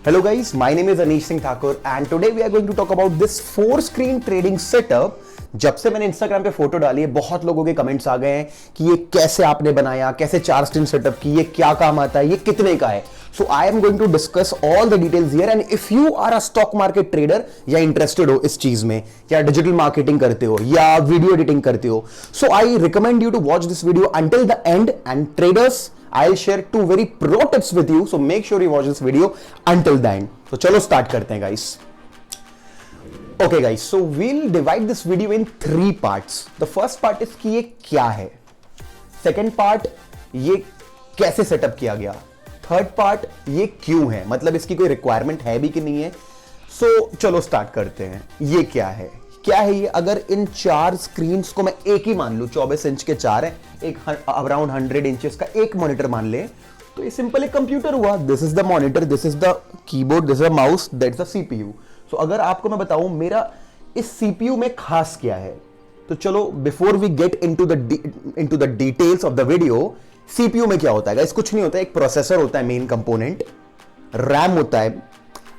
Hello guys, my name is Anish Singh Thakur and today we are going to talk about this 4 screen trading setup। जब से मैंने Instagram पे photo डाली है बहुत लोगों के कमेंट्स आ गए हैं कि ये कैसे आपने बनाया, कैसे 4 स्क्रीन सेटअप की, ये क्या काम आता है, ये कितने का है। So I am going to discuss all the details here and if you are a stock market trader या इंटरेस्टेड हो इस चीज में, या डिजिटल मार्केटिंग करते हो या वीडियो एडिटिंग करते हो, so I recommend you to watch this video until the end. And traders, I'll share 2 very pro tips with you, so make sure you watch this video until the end. So चलो start करते हैं guys. Okay guys, so we'll divide this video in 3 parts. The first part is कि ये क्या है, second part ये कैसे setup किया गया, थर्ड पार्ट ये क्यों है, मतलब इसकी कोई रिक्वायरमेंट है भी कि नहीं है। So चलो स्टार्ट करते हैं। ये क्या है ये, अगर इन 4 स्क्रीन को मैं एक ही मान लूं, 24 इंच के 4 है, एक अराउंड 100 इंचेस का एक मॉनिटर मान ले, तो ये सिंपल एक कंप्यूटर हुआ। This is the monitor, this is the keyboard, this is the mouse, that's the CPU. So अगर आपको मैं बताऊं मेरा इस सीपीयू में खास क्या है, तो चलो before we get into the details of the video, CPU में क्या होता है गाइस? कुछ नहीं होता है, एक प्रोसेसर होता है मेन कंपोनेंट, रैम होता है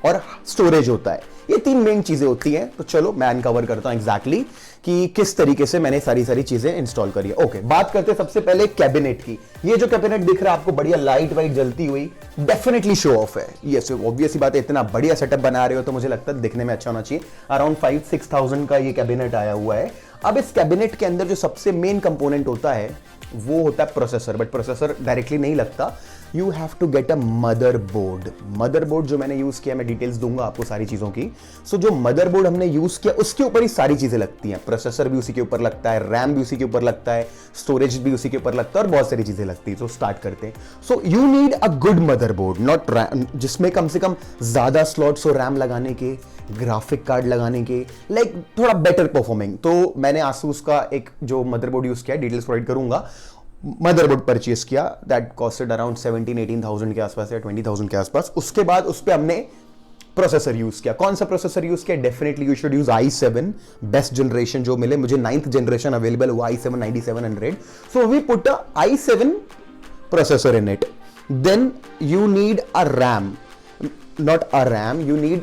और स्टोरेज होता है। ये 3 मेन चीजें होती हैं। तो चलो मैं अनकवर करता हूं एग्जैक्टली कि किस तरीके से मैंने सारी चीजें इंस्टॉल करी है। ओके, बात करते हैं सबसे पहले कैबिनेट की। ये जो कैबिनेट दिख रहा है आपको बढ़िया लाइट वाइट जलती हुई, डेफिनेटली शो ऑफ है। ये ऑब्वियस बात है, इतना बढ़िया सेटअप बना रहे हो तो मुझे लगता है दिखने में अच्छा होना चाहिए। अराउंड 5-6,000 का ये कैबिनेट आया हुआ है। अब इस कैबिनेट के अंदर जो सबसे मेन कंपोनेंट होता है वो होता है प्रोसेसर, बट प्रोसेसर डायरेक्टली नहीं लगता। You have to get a motherboard. Motherboard जो मैंने यूज किया, मैं डिटेल्स दूंगा आपको सारी चीजों की। सो जो मदरबोर्ड हमने यूज किया उसके ऊपर ही सारी चीजें लगती हैं। प्रोसेसर भी उसी के ऊपर लगता है, रैम भी उसी के ऊपर लगता है, स्टोरेज भी उसी के ऊपर लगता है और बहुत सारी चीजें लगती है। तो स्टार्ट करते हैं। सो you need a good motherboard, not RAM, जिसमें कम से कम ज्यादा स्लॉट्स हो रैम लगाने के, ग्राफिक कार्ड लगाने के, लाइक थोड़ा बेटर परफॉर्मिंग। तो मैंने आसूस का एक जो मदरबोर्ड यूज किया, डिटेल्स प्रोवाइड करूंगा। मदरबोर्ड परचेस किया, दैट कॉस्टेड अराउंड 17-18,000 के आसपास या 20,000 के आसपास। उसके बाद उस पर हमने प्रोसेसर यूज किया। कौन सा प्रोसेसर यूज किया? Definitely you should use i7 best generation जो मिले। मुझे 9th जनरेशन अवेलेबल हुआ, i7 9700। So we put a i7 processor in it. Then you need a RAM, not a RAM, you need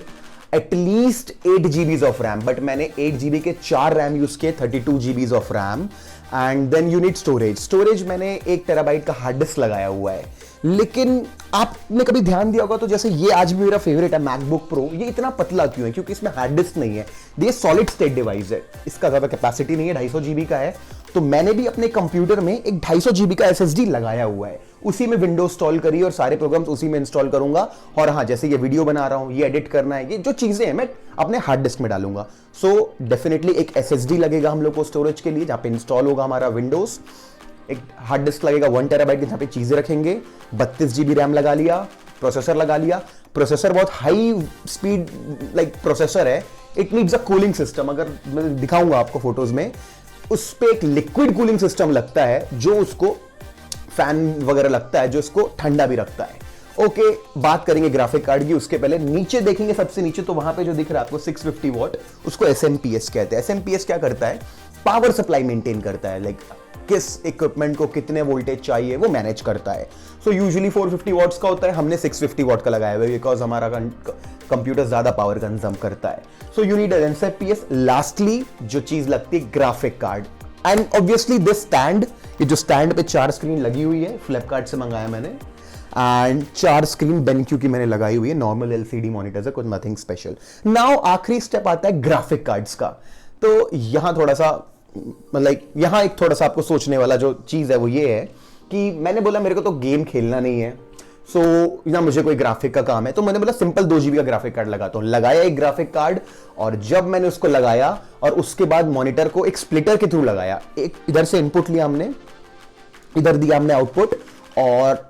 at least 8 GB of RAM, but मैंने 8 GB के 4 RAM use किए, 32 GB of RAM. And then you need storage. Storage मैंने 1 terabyte का hard disk लगाया हुआ है। लेकिन आपने कभी ध्यान दिया होगा तो जैसे ये आज भी मेरा फेवरेट है मैकबुक प्रो, ये इतना पतला क्यों है? क्योंकि इसमें हार्ड डिस्क नहीं है, ये सॉलिड स्टेट डिवाइस है, इसका ज्यादा कैपेसिटी नहीं है, 250 GB का है। तो मैंने भी अपने कंप्यूटर में एक 250 GB का SSD लगाया हुआ है, उसी में विंडोज इंस्टॉल करी और सारे प्रोग्राम्स उसी में इंस्टॉल करूंगा। और हाँ, जैसे ये वीडियो बना रहा हूं, ये एडिट करना है, ये जो चीजें हैं मैं अपने हार्ड डिस्क में डालूंगा। सो डेफिनेटली एक SSD लगेगा हम लोग को स्टोरेज के लिए, जहां पे इंस्टॉल होगा हमारा विंडोज। एक हार्ड डिस्क लगेगा 1 टेराबाइट के, जहां पे चीजें रखेंगे। 32 GB रैम लगा लिया, प्रोसेसर लगा लिया। प्रोसेसर बहुत हाई स्पीड लाइक प्रोसेसर है, it needs a cooling system. अगर मैं दिखाऊंगा आपको फोटोज में, उस पे एक लिक्विड कूलिंग सिस्टम लगता है जो उसको फैन वगैरह लगता है जो इसको ठंडा भी रखता है। ओके, बात करेंगे ग्राफिक कार्ड की। उसके पहले नीचे देखेंगे, सबसे नीचे तो वहां पे जो दिख रहा है आपको 650 वॉट, उसको SMPS कहते हैं। SMPS क्या करता है? पावर सप्लाई मेंटेन करता है, लाइक किस इक्विपमेंट को कितने वोल्टेज चाहिए वो मैनेज करता है। सो यूजुअली 450 वॉट्स का होता है, हमने 650 वॉट का लगाया हुआ है बिकॉज हमारा कंप्यूटर ज्यादा पावर कंज्यूम करता है। सो you need an SMPS। Lastly जो चीज लगती है graphic card, and obviously this stand. ये जो स्टैंड पे 4 स्क्रीन लगी हुई है, फ्लिपकार्ट से मंगाया मैंने, एंड 4 स्क्रीन बेनक्यू की मैंने लगाई हुई है। नॉर्मल LCD मॉनिटर है, कुछ नथिंग स्पेशल। नाउ आखिरी स्टेप आता है ग्राफिक कार्ड्स का। तो यहां थोड़ा सा मतलब यहां एक थोड़ा सा आपको सोचने वाला जो चीज है वो ये है कि मैंने बोला मेरे को तो गेम खेलना नहीं है, सो ना मुझे कोई ग्राफिक का काम है, तो मैंने बोला सिंपल 2 GB का ग्राफिक कार्ड लगाता हूं। लगाया एक ग्राफिक कार्ड, और जब मैंने उसको लगाया और उसके बाद मॉनिटर को एक स्प्लिटर के थ्रू लगाया, एक इधर से इनपुट लिया हमने, इधर दिया हमने आउटपुट, और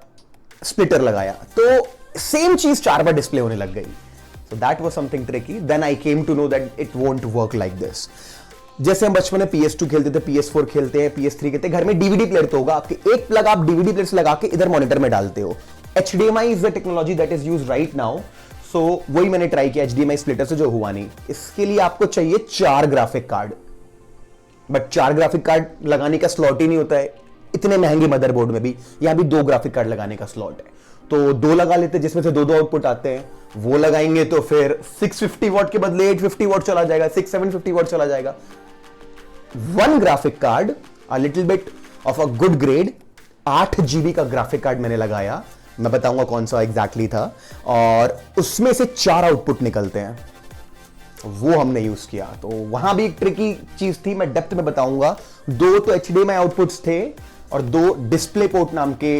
स्प्लिटर लगाया, तो सेम चीज 4 बार डिस्प्ले होने लग गई। So that was something tricky. Then I came to know that it won't work like this. जैसे हम बचपन में PS2 खेलते थे, PS4 खेलते हैं, PS3 खेलते हैं, घर में DVD प्लेयर तो होगा आपके, एक प्लग आप DVD प्लेयर से लगा के इधर मॉनिटर में डालते हो। HDMI is the technology that is used right now. So वही मैंने ट्राई किया HDMI स्प्लिटर से, जो हुआ नहीं। इसके लिए आपको चाहिए 4 graphic card, but 4 graphic card लगाने का स्लॉट ही नहीं होता है इतने महंगे मदरबोर्ड में भी। यहां भी 2 ग्राफिक कार्ड लगाने का स्लॉट है, तो 2 लगा लेते जिसमें से 2 आउटपुट आते हैं। वो लगाएंगे तो फिर 650 वॉट के बदले 850 वॉट चला जाएगा, 750 वॉट चला जाएगा। One graphic card, a little bit of a good grade, 8 GB का ग्राफिक कार्ड मैंने लगाया, मैं बताऊंगा कौन सा एग्जैक्टली था, और उसमें से 4 आउटपुट निकलते हैं, वो हमने यूज किया। तो वहां भी एक ट्रिकी चीज थी, मैं डेप्थ में बताऊंगा। 2 तो HDMI आउटपुट्स थे और 2 डिस्प्ले पोर्ट नाम के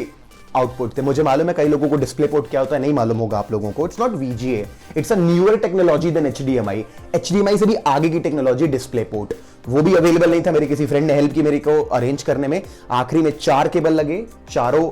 आउटपुट थे। मुझे मालूम है कई लोगों को डिस्प्ले पोर्ट क्या होता है नहीं मालूम होगा आप लोगों को। It's not VGA, it's a newer technology than HDMI। HDMI से भी आगे की टेक्नोलॉजी डिस्प्ले पोर्ट, वो भी अवेलेबल नहीं था। मेरे किसी फ्रेंड ने हेल्प की मेरे को अरेंज करने में। आखिरी में 4 केबल लगे, चारों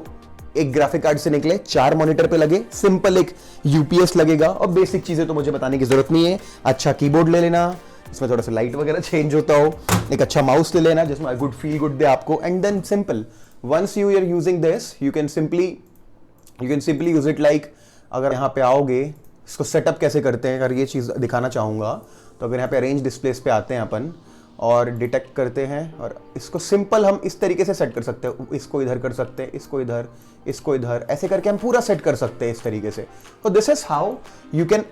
एक ग्राफिक कार्ड से निकले, 4 मॉनिटर पे लगे, सिंपल एक UPS लगेगा, और बेसिक चीजें तो मुझे बताने की जरूरत नहीं है। अच्छा कीबोर्ड ले लेना, इसमें थोड़ा सा लाइट वगैरह चेंज होता हो, एक अच्छा माउस ले लेना जिसमें गुड फील गुड दे आपको, and then simple once you are using this you can simply use it like. अगर यहाँ पे आओगे, इसको सेटअप कैसे करते हैं अगर ये चीज दिखाना चाहूंगा, तो अगर यहाँ पे अरेंज डिस्प्लेस पे आते हैं अपन और डिटेक्ट करते हैं, और इसको सिंपल हम इस तरीके से सेट कर सकते हैं, इसको इधर कर सकते हैं, इसको इधर, इसको इधर, ऐसे करके हम पूरा सेट कर सकते हैं इस तरीके से। तो this is how you can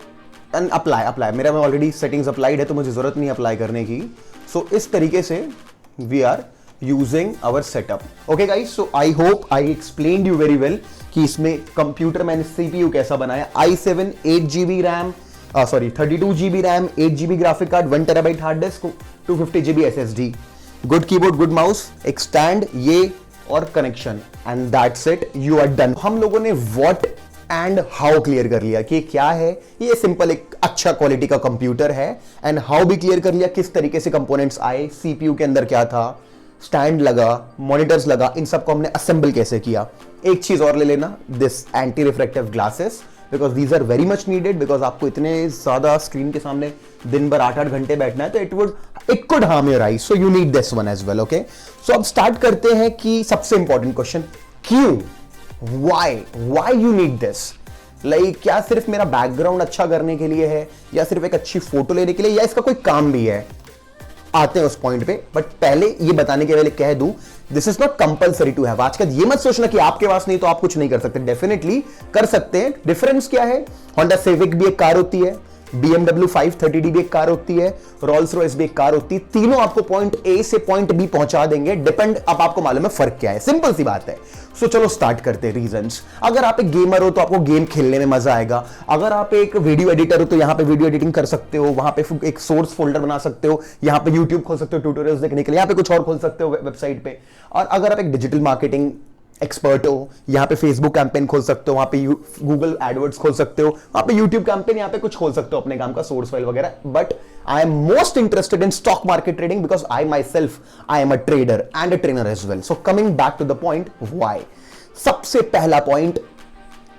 and apply मेरा में ऑलरेडी सेटिंग्स अप्लाइड है तो मुझे जरूरत नहीं अप्लाई करने की। सो इस तरीके से we are using our setup. Okay guys, so I hope I explained you very well कि इसमें कंप्यूटर मैंने CPU कैसा बनाया। i7 8 GB RAM, 32 GB RAM, 8 GB graphic card, 1 TB hard disk, 250 GB SSD, good keyboard, good mouse, एक stand, ये और connection, and that's it, you are done. हम लोगों ने व्हाट एंड हाउ क्लियर कर लिया कि क्या है ये, सिंपल एक अच्छा क्वालिटी का कंप्यूटर है, एंड हाउ भी क्लियर कर लिया किस तरीके से कंपोनेंट्स आए, CPU के अंदर क्या था, स्टैंड लगा, मॉनिटर्स लगा, इन सबको हमने असेंबल कैसे किया। एक चीज और ले लेना, this anti reflective glasses, because these are very much needed, because आपको इतने ज्यादा स्क्रीन के सामने दिन भर 8-8 घंटे बैठना है, तो it could harm your eyes, so you need this one as well. Okay, so अब स्टार्ट करते हैं कि सबसे इंपॉर्टेंट क्वेश्चन, क्यों, why you need this. Like क्या सिर्फ मेरा बैकग्राउंड अच्छा करने के लिए है, या सिर्फ एक अच्छी फोटो लेने के लिए, या इसका कोई काम भी है, आते हैं उस पॉइंट पे। बट पहले ये बताने के पहले कह दूं, this is not compulsory to have. आज का ये मत सोचना कि आपके पास नहीं तो आप कुछ नहीं कर सकते, डेफिनेटली कर सकते हैं। डिफरेंस क्या है, होंडा सिविक भी एक कार होती है, BMW 530D भी एक कार होती है, रोल्स रॉयस भी एक कार होती है, तीनों आपको पॉइंट A से पॉइंट B पहुंचा देंगे, डिपेंड, अब आपको मालूम है फर्क क्या है, सिंपल सी बात है। सो चलो स्टार्ट करते हैं रीजंस। अगर आप एक गेमर हो तो आपको गेम खेलने में मजा आएगा, अगर आप एक वीडियो एडिटर हो तो यहां पे वीडियो एडिटिंग कर सकते हो, वहां पे एक सोर्स फोल्डर बना सकते हो, यहां पे यूट्यूब खोल सकते हो ट्यूटोरियल्स देखने के लिए, यहां पे कुछ और खोल सकते हो वेबसाइट पे। और अगर आप एक डिजिटल मार्केटिंग एक्सपर्ट हो, यहां पे फेसबुक कैंपेन खोल सकते हो, वहां पे गूगल एडवर्ड्स खोल सकते हो, वहां पे यूट्यूब कैंपेन, यहां पे कुछ खोल सकते हो अपने काम का सोर्स फाइल वगैरह। But I am most interested in stock market trading because I myself I am a trader and a trainer as well. So coming back to the point, why. सबसे पहला पॉइंट,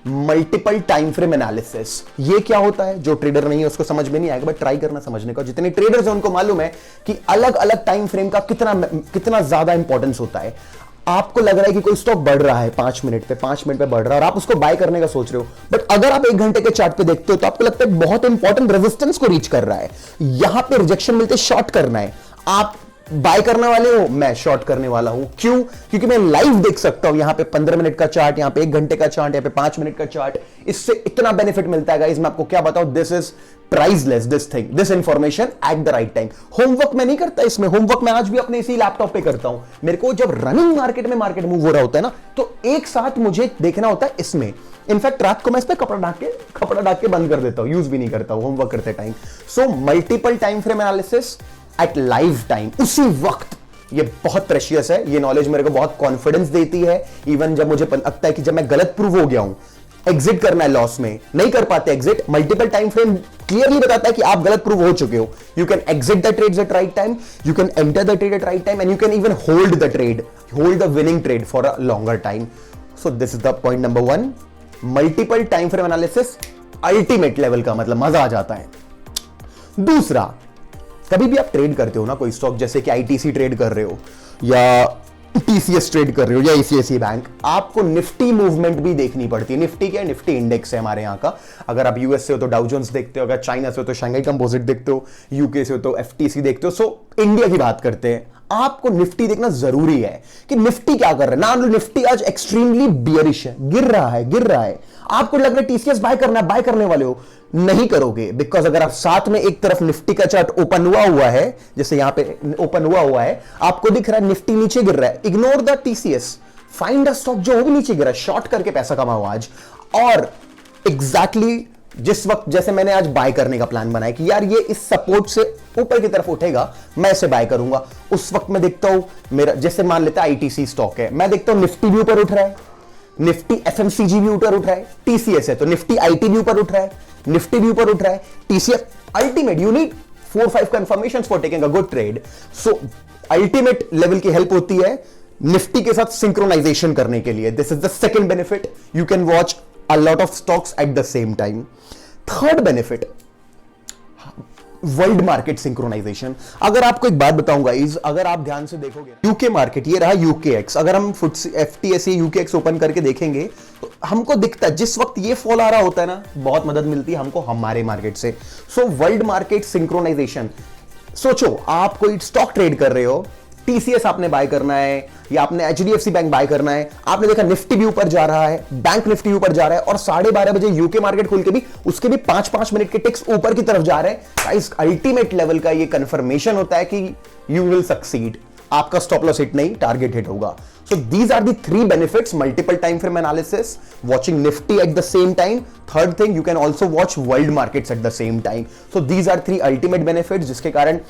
multiple time frame analysis. ये क्या होता है, जो trader नहीं है उसको समझ में नहीं आएगा, बट ट्राई करना समझने का। जितने ट्रेडर्स हैं उनको मालूम है कि अलग अलग टाइम फ्रेम का कितना ज्यादा इंपॉर्टेंस होता है। आपको लग रहा है कि कोई स्टॉक बढ़ रहा है 5 मिनट पे बढ़ रहा है और आप उसको बाय करने का सोच रहे हो, बट अगर आप 1 घंटे के चार्ट पे देखते हो तो आपको लगता है बहुत इंपॉर्टेंट रेजिस्टेंस को रीच कर रहा है, यहां पे रिजेक्शन मिलते शॉर्ट करना है। आप बाय करने वाले हो, मैं शॉर्ट करने वाला हूं। क्यों? क्योंकि मैं लाइव देख सकता हूं, यहां पे 15 मिनट का चार्ट, यहां पे 1 घंटे का चार्ट, यहां पे 5 मिनट का चार्ट। इससे इतना बेनिफिट मिलता है गाइस, मैं आपको क्या बताऊं, this is priceless, this thing, this information at the right time. Homework मैं नहीं करता इसमें, होमवर्क मैं आज भी अपने इसी लैपटॉप पे करता हूं। मेरे को जब रनिंग मार्केट में मार्केट मूव हो रहा होता है ना, तो एक साथ मुझे देखना होता है इसमें। इनफैक्ट रात को मैं इस पे कपड़ा ढाक के बंद कर देता हूं, यूज भी नहीं करता हूं होमवर्क करते time. So multiple time frame analysis at live time, उसी वक्त, ये बहुत प्रेशियस है। ये नॉलेज मेरे को बहुत कॉन्फिडेंस देती है। इवन जब मुझे लगता है कि जब मैं गलत प्रूव हो गया हूं, एग्जिट करना है लॉस में, नहीं कर पाते exit, multiple time frame clearly बताता है कि आप गलत प्रूव हो चुके हो। You can exit the trades at right time, you can enter the trade at right time, and you can even hold the trade, hold the winning trade for a longer time. So this is the point number 1, multiple time frame analysis ultimate level का, मतलब मजा आ जाता है। दूसरा, कभी भी आप trade करते हो ना कोई स्टॉक, जैसे कि ITC ट्रेड कर रहे हो या TCS ट्रेड कर रहे हो या ICICI बैंक, आपको निफ्टी मूवमेंट भी देखनी पड़ती है। निफ्टी क्या है? निफ्टी इंडेक्स है हमारे यहाँ का। अगर आप यूएस से हो तो डाउ जोन्स देखते हो, अगर चाइना से हो तो शंघाई कंपोजिट देखते हो, यूके से हो तो FTC देखते हो। सो इंडिया की बात करते हैं, आपको निफ्टी देखना जरूरी है कि निफ्टी क्या कर रहा है। ना निफ्टी आज एक्सट्रीमली बियरिश है, गिर रहा है। आपको लग रहा है टीसीएस बाय करना है, बाय करने वाले हो, नहीं करोगे। बिकॉज अगर आप साथ में एक तरफ निफ्टी का चार्ट ओपन हुआ है, जैसे यहां पे ओपन हुआ है, आपको दिख रहा है निफ्टी नीचे गिर रहा है, ignore the TCS, find a stock जो भी नीचे गिरा, शॉर्ट करके पैसा कमाओ आज। और एग्जैक्टली जिस वक्त जैसे मैंने आज बाय करने का प्लान बनाया कि यार ये इस सपोर्ट से ऊपर की तरफ उठेगा, मैं इसे बाय करूंगा, उस वक्त मैं देखता हूं मेरा, जैसे मान लेता है आईटीसी स्टॉक है, मैं देखता हूं निफ्टी भी ऊपर उठ रहा है, निफ्टी एफएमसीजी भी ऊपर उठ रहा है, टीसीएस है तो निफ्टी आईटी भी ऊपर उठ रहा है, निफ्टी भी ऊपर उठ रहा है, TCS. Ultimate you need 4-5 confirmations for taking a good trade. So ultimate level की हेल्प होती है निफ्टी के साथ सिंक्रोनाइजेशन करने के लिए। This is the second benefit, you can watch a lot of stocks at the same time. Third benefit, world market synchronization. अगर आपको एक बात बताऊंगा इज, अगर आप ध्यान से देखोगे यूके मार्केट, ये रहा यूके एक्स, अगर हम एफटीएसई यूके एक्स ओपन करके देखेंगे तो हमको दिखता है जिस वक्त ये फॉल आ रहा होता है ना, बहुत मदद मिलती है हमको हमारे मार्केट से। सो वर्ल्ड मार्केट सिंक्रोनाइजेशन, सोचो आप कोई स्टॉक ट्रेड कर रहे हो, टीसीएस आपने बाय करना है या आपने एचडीएफसी बैंक बाय करना है, आपने देखा निफ्टी भी ऊपर जा रहा है, बैंक निफ्टी ऊपर जा रहा है, और 12:30 बजे यूके मार्केट खुल के भी उसके भी 5-5 मिनट के टिक्स ऊपर की तरफ जा रहे हैं। इस अल्टीमेट लेवल का ये कंफर्मेशन होता है कि यू विल सक्सीड, आपका स्टॉप लॉस हिट नहीं, टारगेट हिट होगा। So these are the 3 benefits: multiple time frame analysis, watching Nifty at the same time. Third thing, you can also watch world markets at the same time. So these are 3 ultimate benefits जिसके कारण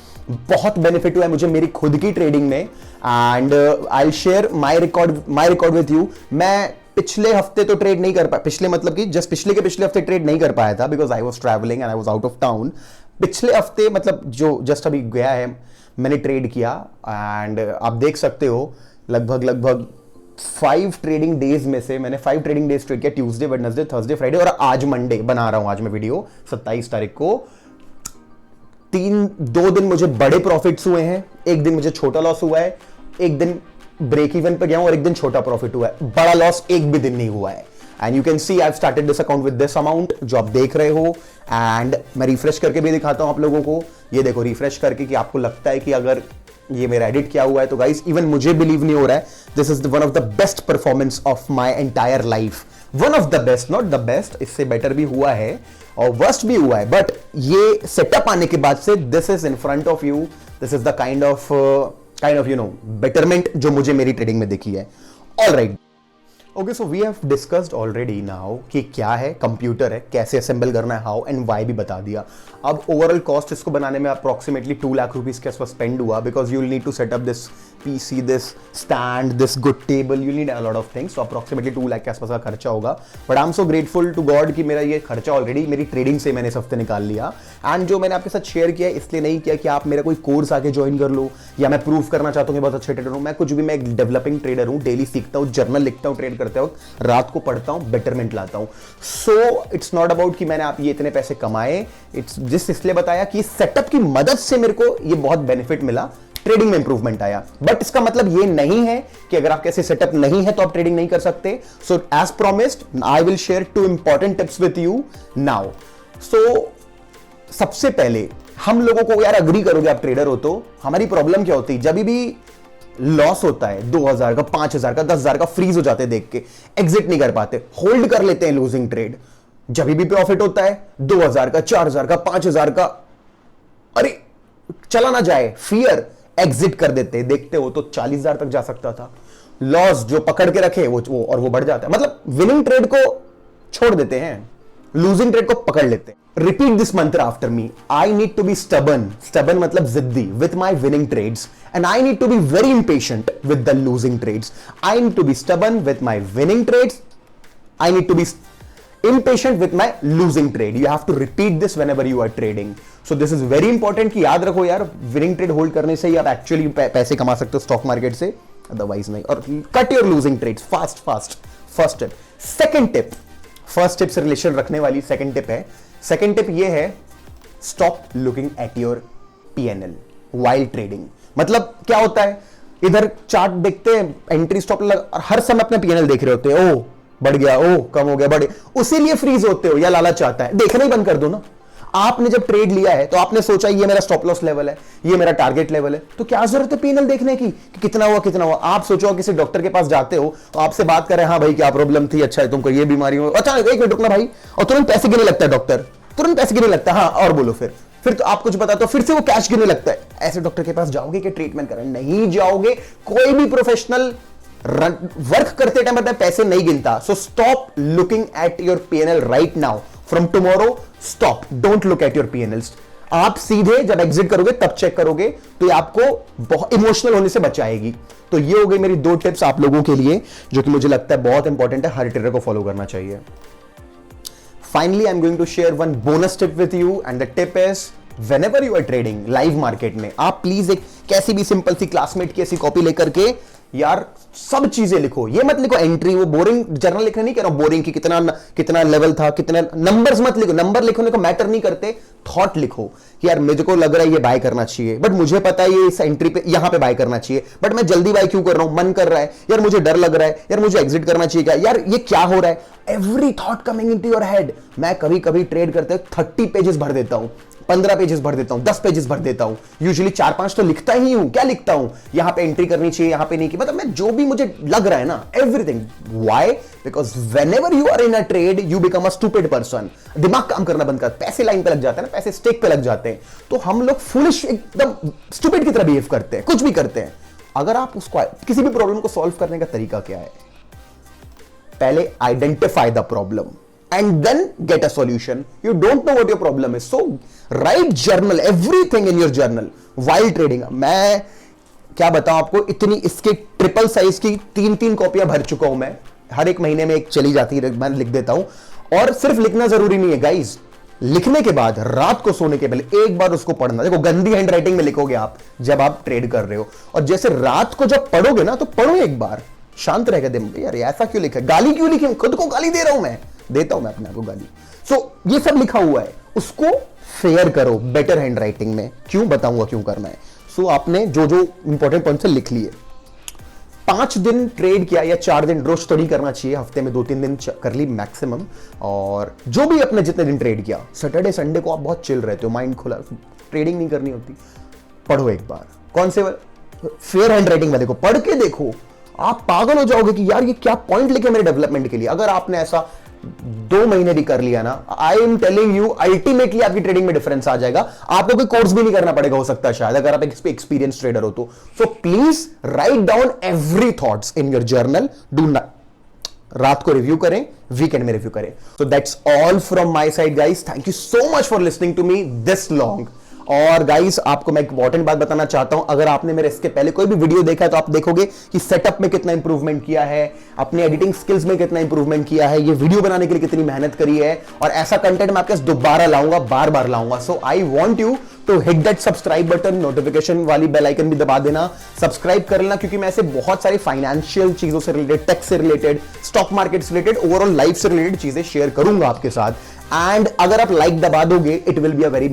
बहुत benefit हुआ है मुझे मेरी खुद की trading में। And I'll share my record with you. मैं पिछले हफ्ते तो ट्रेड नहीं कर पाया, पिछले मतलब कि जस्ट पिछले के पिछले हफ्ते ट्रेड नहीं कर पाया था because I was travelling and I was out of town. पिछले हफ्ते मतलब जो जस्ट अभी गया है मैंने ट्रेड किया, एंड आप देख सकते हो लगभग 5 ट्रेडिंग डेज में से मैंने 5 ट्रेडिंग डेज ट्रेड किया, ट्यूसडे, वेडनेसडे, थर्सडे, फ्राइडे, और आज मंडे बना रहा हूं आज मैं वीडियो 27 तारीख को। 2 दिन मुझे बड़े प्रॉफिट्स हुए हैं, एक दिन मुझे छोटा लॉस हुआ है, एक दिन ब्रेक इवन पे गया हूं और एक दिन छोटा प्रॉफिट हुआ है, बड़ा लॉस एक भी दिन नहीं हुआ है। And you can see I have started this account with this amount जो आप देख रहे हो, एंड मैं रिफ्रेश करके भी दिखाता हूं आप लोगों को। ये देखो रिफ्रेश करके कि आपको लगता है कि अगर ये मेरा एडिट किया हुआ है तो गाइस इवन मुझे बिलीव नहीं हो रहा है। This is one of the best performance of my entire life, one of the best, not the best, इससे बेटर भी हुआ है और वर्स्ट भी हुआ है, बट ये सेटअप आने के बाद से this is in front of you, this is the kind of you know betterment जो मुझे मेरी ट्रेडिंग में दिखी है। All right, okay, so we have discussed already now कि क्या है कंप्यूटर है, कैसे असेंबल करना है, हाउ एंड वाई भी बता दिया। अब ओवरऑल कॉस्ट इसको बनाने में अप्रोक्सीमेटली 2 लाख रुपीस के आसपास स्पेंड हुआ because you will need to set up this PC, this stand, this good table, you need a lot of things. So approximately 2 lakh के आसपास का खर्चा होगा, but I am so grateful to God कि मेरा ये खर्चा ऑलरेडी मेरी ट्रेडिंग से मैंने इस हफ्ते निकाल लिया। एंड जो मैंने आपके साथ शेयर किया इसलिए नहीं किया कि आप मेरा कोई कोर्स आके ज्वाइन कर लो या मैं प्रूव करना चाहता हूँ कि बहुत अच्छे ट्रेडर हूँ, मैं कुछ भी, मैं एक डेवलपिंग ट्रेडर हूँ, डेली सीखता हूँ, जर्नल लिखता हूँ ट्रेड करते वक्त, रात को पढ़ता हूं, बेटरमेंट लाता हूं। सो इट्स नॉट अबाउट कि मैंने आप ये इतने पैसे कमाए, इट्स जिस इसलिए बताया कि सेटअप की मदद से मेरे को ये बहुत बेनिफिट मिला, ट्रेडिंग में इंप्रूवमेंट आया। बट इसका मतलब ये नहीं है कि अगर आपके ऐसे सेटअप नहीं है तो आप ट्रेडिंग नहीं कर सकते। So as promised I will share 2 important tips with you now. So सबसे पहले हम लोगों को, यार अग्री करोगे आप ट्रेडर हो तो हमारी प्रॉब्लम क्या होती है, जब भी लॉस होता है 2000 का, 5000 का, 10,000 का, फ्रीज हो जाते देख के, एग्जिट नहीं कर पाते, होल्ड कर लेते हैं लूजिंग ट्रेड। जब भी प्रॉफिट होता है 2000 का, 4000 का, 5000 का, अरे चला ना जाए, फियर, एग्जिट कर देते हैं। देखते हो तो 40,000 तक जा सकता था। लॉस जो पकड़ के रखे वो और वो बढ़ जाता है, मतलब विनिंग ट्रेड को छोड़ देते हैं, लूजिंग ट्रेड को पकड़ लेते हैं। Repeat this mantra after me. I need to be stubborn. Stubborn मतलब जिद्दी with my winning trades, and I need to be very impatient with the losing trades. I need to be stubborn with my winning trades. I need to be impatient with my losing trade. You have to repeat this whenever you are trading. So this is very important कि याद रखो यार, winning trade hold करने से ही आप actually पैसे कमा सकते हो स्टॉक मार्केट से, otherwise नहीं। और cut your losing trades fast. First tip. Second tip. First tip से रिलेशन रखने वाली सेकंड टिप है। सेकंड टिप ये है, stop looking at your PNL while trading. मतलब क्या होता है, इधर चार्ट देखते हैं, एंट्री स्टॉप और हर समय अपने पीएनएल देख रहे होते हैं, ओ बढ़ गया, ओ कम हो गया, बढ़ गया, उसी लिए फ्रीज होते हो या लालच आता है, देखना ही बंद कर दो ना। आपने जब ट्रेड लिया है तो आपने सोचा ये मेरा स्टॉप लॉस लेवल है, ये मेरा टारगेट लेवल है, तो क्या जरूरत है पीएनएल देखने की कि कितना हुआ कितना हुआ। आप सोचो किसी डॉक्टर के पास जाते हो तो आपसे बात करें, हाँ भाई क्या प्रॉब्लम थी, अच्छा है तुमको ये बीमारी हो, अच्छा एक मिनट रुकना भाई, और तुरंत पैसे गिरने लगता है डॉक्टर, तुरंत पैसे गिरने लगता है, हाँ और बोलो फिर तो आप कुछ बता तो फिर से वो कैश गिरने लगता है। ऐसे डॉक्टर के पास जाओगे कि ट्रीटमेंट करने? नहीं जाओगे। कोई भी प्रोफेशनल वर्क करते टाइम अपने पैसे नहीं गिनता। So stop looking at your PNL right now, from tomorrow stop, don't look at your PNLs. आप सीधे जब एग्जिट करोगे तब चेक करोगे, तो ये आपको बहुत इमोशनल होने से बचाएगी। तो ये हो गई मेरी 2 टिप्स आप लोगों के लिए, जो कि मुझे लगता है बहुत इंपॉर्टेंट है, हर ट्रेडर को फॉलो करना चाहिए। Finally, I'm going to share one bonus tip with you, and the tip is whenever you are trading live market में, आप प्लीज एक कैसी भी सिंपल सी क्लासमेट की ऐसी कॉपी लेकर के यार सब चीजें लिखो। ये मत लिखो एंट्री, वो बोरिंग जर्नल लिखना नहीं कह रहा हूं, बोरिंग की कितना लेवल था, कितना नंबर्स मत लिखो। नंबर लिखने को मैटर नहीं करते, थॉट लिखो कि यार मुझे को लग रहा है ये बाय करना चाहिए, बट मुझे पता है ये इस एंट्री पे यहां पे बाय करना चाहिए, बट मैं जल्दी बाय क्यों कर रहा हूं, मन कर रहा है यार, मुझे डर लग रहा है यार, मुझे एग्जिट करना चाहिए क्या यार, ये क्या हो रहा है। Every thought coming into your head. मैं कभी कभी ट्रेड करते 30 पेजेस भर देता हूं, 15 पेजेस भर देता हूं, 10 पेजेस भर देता हूं, यूजुअली 4-5 तो लिखता ही हूं। क्या लिखता हूं, यहां पे एंट्री करनी चाहिए, यहां पे नहीं की, मतलब मैं जो भी मुझे लग रहा है ना, everything. Why? Because whenever you are in a trade you become a stupid person. दिमाग काम करना बंद कर, पैसे लाइन पे लग जाते हैं ना, पैसे स्टेक पे लग जाते हैं, तो हम लोग फुलिश एकदम स्टूपिड की तरह बिहेव करते हैं, कुछ भी करते हैं। अगर आप उसको किसी भी प्रॉब्लम को सॉल्व करने का तरीका क्या है, पहले identify the problem and then get a solution. You don't know what your problem is, so write journal, everything in your journal while trading. मैं क्या बताऊं आपको, इतनी इसके ट्रिपल साइज की 3 कॉपियां भर चुका हूं मैं, हर एक महीने में एक चली जाती है, मैं लिख देता हूं। और सिर्फ लिखना जरूरी नहीं है गाइज, लिखने के बाद रात को सोने के पहले एक बार उसको पढ़ना। देखो गंदी हैंड राइटिंग में लिखोगे आप जब आप ट्रेड कर रहे हो, और जैसे रात को जब पढ़ोगे ना तो पढ़ो एक बार, शांत रहेगा दिन में, यार ऐसा क्यों लिखा है, गाली क्यों लिखी, खुद को गाली दे रहा हूं मैं, देता हूं मैं अपने आप को गाली। सो ये सब लिखा हुआ है, उसको फेयर करो बेटर हैंड राइटिंग में। क्यों बताऊंगा क्यों करना है। सो आपने जो जो इंपॉर्टेंट पॉइंट से लिख लिए, 5 दिन ट्रेड किया या 4 दिन, रोज तो नहीं करना चाहिए, हफ्ते में 2-3 दिन कर ली मैक्सिमम। और जो भी अपने जितने दिन ट्रेड किया, सैटरडे संडे को आप बहुत चिल रहते हो, माइंड खुला, ट्रेडिंग नहीं करनी होती, पढ़ो एक बार। कौन से फेयर हैंड राइटिंग में देखो, पढ़ के देखो, आप पागल हो जाओगे कि यार ये क्या पॉइंट लिखे मेरे डेवलपमेंट के लिए। अगर आपने ऐसा 2 महीने भी कर लिया ना, I am telling you, ultimately आपकी ट्रेडिंग में डिफरेंस आ जाएगा। आपको कोई कोर्स भी नहीं करना पड़ेगा हो सकता है शायद, अगर आप एक्सपीरियंस ट्रेडर हो तो। So please write down every thoughts in your journal. Do not, रात को रिव्यू करें, वीकेंड में रिव्यू करें। So that's all from my side guys, thank you so much for listening to me this long. और guys आपको मैं एक important बात बताना चाहता हूं, अगर आपने मेरे इसके पहले कोई भी वीडियो देखा है तो आप देखोगे कि सेटअप में कितना इंप्रूवमेंट किया है, अपने एडिटिंग स्किल्स में कितना इंप्रूवमेंट किया है, ये वीडियो बनाने के लिए कितनी मेहनत करी है, और ऐसा कंटेंट मैं आपके पास दोबारा लाऊंगा, बार बार लाऊंगा। So I want you to hit that subscribe button, notification वाली बेल आइकन भी दबा देना, सब्सक्राइब कर लेना, क्योंकि मैं ऐसे बहुत सारी फाइनेंशियल चीजों से रिलेटेड, टेक से रिलेटेड, स्टॉक मार्केट से रिलेटेड, ओवरऑल लाइफ से रिलेटेड चीजें शेयर करूंगा आपके साथ। एंड अगर आप लाइक दबा दोगे, it will be a very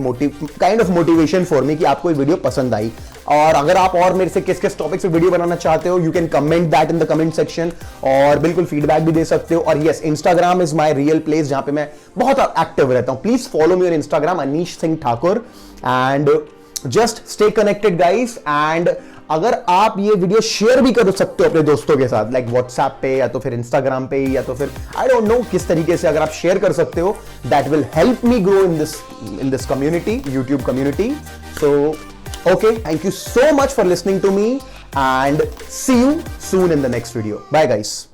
kind of motivation for me कि आपको ये वीडियो पसंद आई। और अगर आप और मेरे से किस किस टॉपिक से वीडियो बनाना चाहते हो, you can comment that in the comment section, और बिल्कुल फीडबैक भी दे सकते हो। और yes, Instagram is my real place, जहां पे मैं बहुत एक्टिव रहता हूं। Please follow me on Instagram, Anish Singh Thakur, and just stay connected guys. And अगर आप ये वीडियो शेयर भी कर सकते हो अपने दोस्तों के साथ, लाइक व्हाट्सएप पे या तो फिर इंस्टाग्राम पे, या तो फिर आई डोंट नो किस तरीके से अगर आप शेयर कर सकते हो, that will help me grow in this community, YouTube community. So okay, thank you so much for listening to me, and see you soon in the next video. Bye guys.